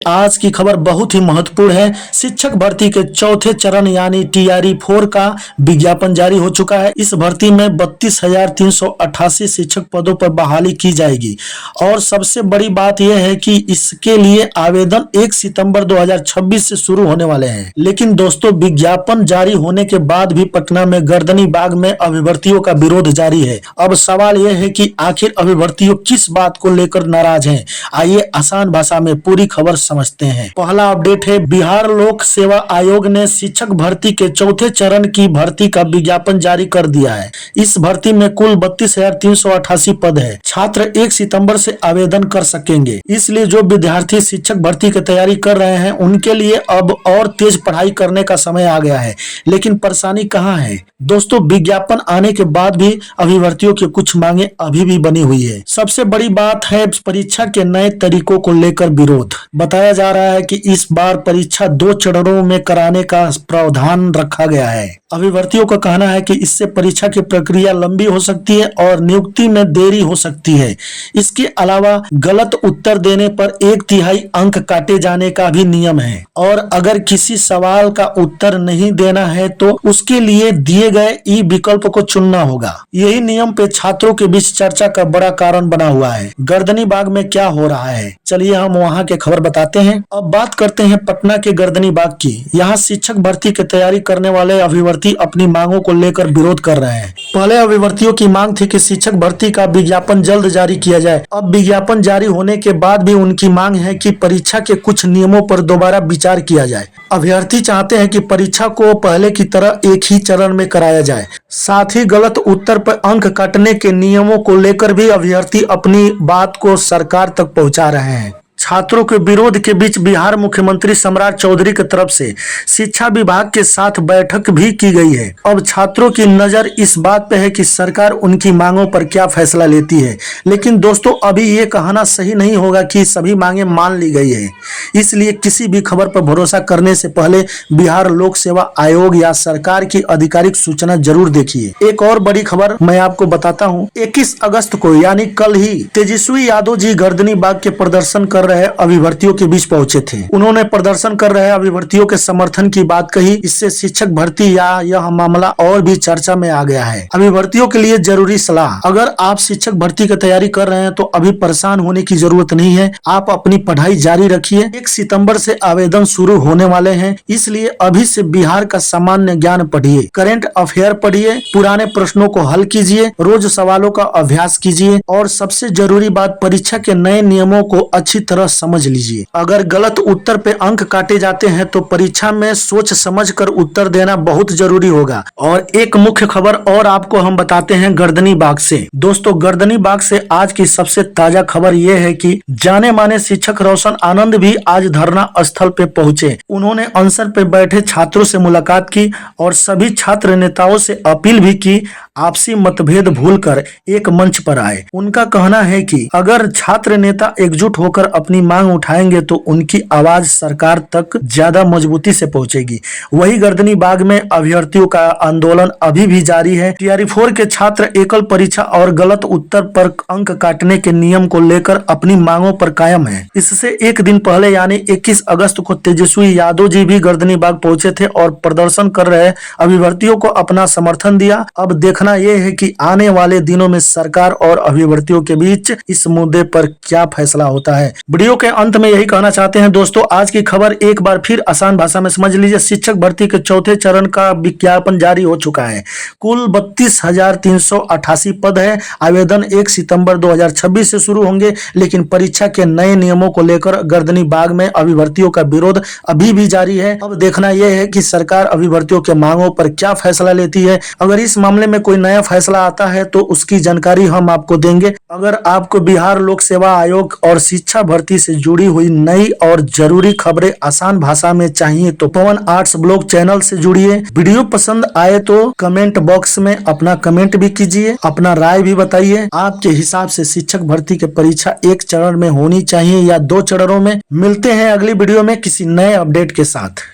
आज की खबर बहुत ही महत्वपूर्ण है। शिक्षक भर्ती के चौथे चरण यानी टीआरई 4 का विज्ञापन जारी हो चुका है। इस भर्ती में 32,388 शिक्षक पदों पर बहाली की जाएगी और सबसे बड़ी बात यह है कि इसके लिए आवेदन 1 सितंबर 2026 से शुरू होने वाले हैं। लेकिन दोस्तों, विज्ञापन जारी होने के बाद भी पटना में गर्दनी बाग में अभिभर्तियों का विरोध जारी है। अब सवाल यह है कि आखिर अभिभर्तियों किस बात को लेकर नाराज हैं। आइए आसान भाषा में पूरी खबर समझते हैं। पहला अपडेट है, बिहार लोक सेवा आयोग ने शिक्षक भर्ती के चौथे चरण की भर्ती का विज्ञापन जारी कर दिया है। इस भर्ती में कुल 32,388 पद है। छात्र 1 सितंबर से आवेदन कर सकेंगे। इसलिए जो विद्यार्थी शिक्षक भर्ती की तैयारी कर रहे हैं उनके लिए अब और तेज पढ़ाई करने का समय आ गया है। लेकिन परेशानी कहाँ है दोस्तों? विज्ञापन आने के बाद भी अभिभर्तियों की कुछ मांगे अभी भी बनी हुई है। सबसे बड़ी बात है परीक्षा के नए तरीकों को लेकर विरोध। बताया जा रहा है कि इस बार परीक्षा 2 चरणों में कराने का प्रावधान रखा गया है। अभिभर्तियों का कहना है कि इससे परीक्षा की प्रक्रिया लंबी हो सकती है और नियुक्ति में देरी हो सकती है। इसके अलावा गलत उत्तर देने पर 1/3 अंक काटे जाने का भी नियम है और अगर किसी सवाल का उत्तर नहीं देना है तो उसके लिए दिए गए ई विकल्प को चुनना होगा। यही नियम पे छात्रों के बीच चर्चा का बड़ा कारण बना हुआ है। गर्दनी बाग में क्या हो रहा है, चलिए हम वहाँ के खबर बताते हैं। अब बात करते हैं पटना के गर्दनी बाग की। यहाँ शिक्षक भर्ती की तैयारी करने वाले अभिभर्ती अपनी मांगों को लेकर विरोध कर रहे हैं। पहले अभिभर्तियों की मांग थी कि शिक्षक भर्ती का विज्ञापन जल्द जारी किया जाए। अब विज्ञापन जारी होने के बाद भी उनकी मांग है कि परीक्षा के कुछ नियमों पर दोबारा विचार किया जाए। अभ्यर्थी चाहते हैं कि परीक्षा को पहले की तरह एक ही चरण में कराया जाए। साथ ही गलत उत्तर पर अंक काटने के नियमों को लेकर भी अभ्यर्थी अपनी बात को सरकार तक पहुंचा रहे हैं। छात्रों के विरोध के बीच बिहार मुख्यमंत्री सम्राट चौधरी की तरफ से शिक्षा विभाग के साथ बैठक भी की गई है। अब छात्रों की नजर इस बात पे है कि सरकार उनकी मांगों पर क्या फैसला लेती है। लेकिन दोस्तों, अभी ये कहना सही नहीं होगा कि सभी मांगे मान ली गई है। इसलिए किसी भी खबर पर भरोसा करने से पहले बिहार लोक सेवा आयोग या सरकार की आधिकारिक सूचना जरूर देखिए। एक और बड़ी खबर मैं आपको बताता हूँ। 21 अगस्त को यानी कल ही तेजस्वी यादव जी गर्दनी बाग के प्रदर्शन कर रहे अभिभर्तियों के बीच पहुंचे थे। उन्होंने प्रदर्शन कर रहे अभिभर्तियों के समर्थन की बात कही। इससे शिक्षक भर्ती या यह मामला और भी चर्चा में आ गया है। अभिभर्तियों के लिए जरूरी सलाह, अगर आप शिक्षक भर्ती की तैयारी कर रहे हैं तो अभी परेशान होने की जरूरत नहीं है। आप अपनी पढ़ाई जारी रखिए। 1 सितंबर से आवेदन शुरू होने वाले हैं, इसलिए अभी से बिहार का सामान्य ज्ञान पढ़िए, करंट अफेयर पढ़िए, पुराने प्रश्नों को हल कीजिए, रोज सवालों का अभ्यास कीजिए और सबसे जरूरी बात, परीक्षा के नए नियमों को अच्छी तरह समझ लीजिए। अगर गलत उत्तर पे अंक काटे जाते हैं तो परीक्षा में सोच समझकर उत्तर देना बहुत जरूरी होगा। और एक मुख्य खबर और आपको हम बताते हैं गर्दनी बाग से। दोस्तों, गर्दनी बाग से आज की सबसे ताजा खबर यह है कि जाने माने शिक्षक रोशन आनंद भी आज धरना स्थल पे पहुंचे। उन्होंने अनशन पे बैठे छात्रों से मुलाकात की और सभी छात्र नेताओं से अपील भी की आपसी मतभेद भूलकर एक मंच पर आए। उनका कहना है कि अगर छात्र नेता एकजुट होकर अपनी मांग उठाएंगे तो उनकी आवाज सरकार तक ज्यादा मजबूती से पहुंचेगी। वही गर्दनी बाग में अभ्यर्थियों का आंदोलन अभी भी जारी है। टीआरई 4 के छात्र एकल परीक्षा और गलत उत्तर पर अंक काटने के नियम को लेकर अपनी मांगों पर कायम है। इससे एक दिन पहले यानी 21 अगस्त को तेजस्वी यादव जी भी गर्दनी बाग पहुंचे थे और प्रदर्शन कर रहे अभिभर्तियों को अपना समर्थन दिया। अब देखना यह है कि आने वाले दिनों में सरकार और अभिभर्तियों के बीच इस मुद्दे पर क्या फैसला होता है। वीडियो के अंत में यही कहना चाहते हैं दोस्तों, आज की खबर एक बार फिर आसान भाषा में समझ लीजिए। शिक्षक भर्ती के चौथे चरण का विज्ञापन जारी हो चुका है। कुल 32,388 पद है। आवेदन 1 सितंबर 2026 से शुरू होंगे। लेकिन परीक्षा के नए नियमों को लेकर गर्दनी बाग में अभिभर्तियों का विरोध अभी भी जारी है। अब देखना यह है कि सरकार अभिभर्तियों के मांगों पर क्या फैसला लेती है। अगर इस मामले में कोई नया फैसला आता है तो उसकी जानकारी हम आपको देंगे। अगर आपको बिहार लोक सेवा आयोग और शिक्षा भर्ती से जुड़ी हुई नई और जरूरी खबरें आसान भाषा में चाहिए तो पवन आर्ट्स ब्लॉग चैनल से जुड़िए। वीडियो पसंद आए तो कमेंट बॉक्स में अपना कमेंट भी कीजिए, अपना राय भी बताइए। आपके हिसाब से शिक्षक भर्ती की परीक्षा 1 चरण में होनी चाहिए या 2 चरणों में? मिलते हैं अगली वीडियो में किसी नए अपडेट के साथ।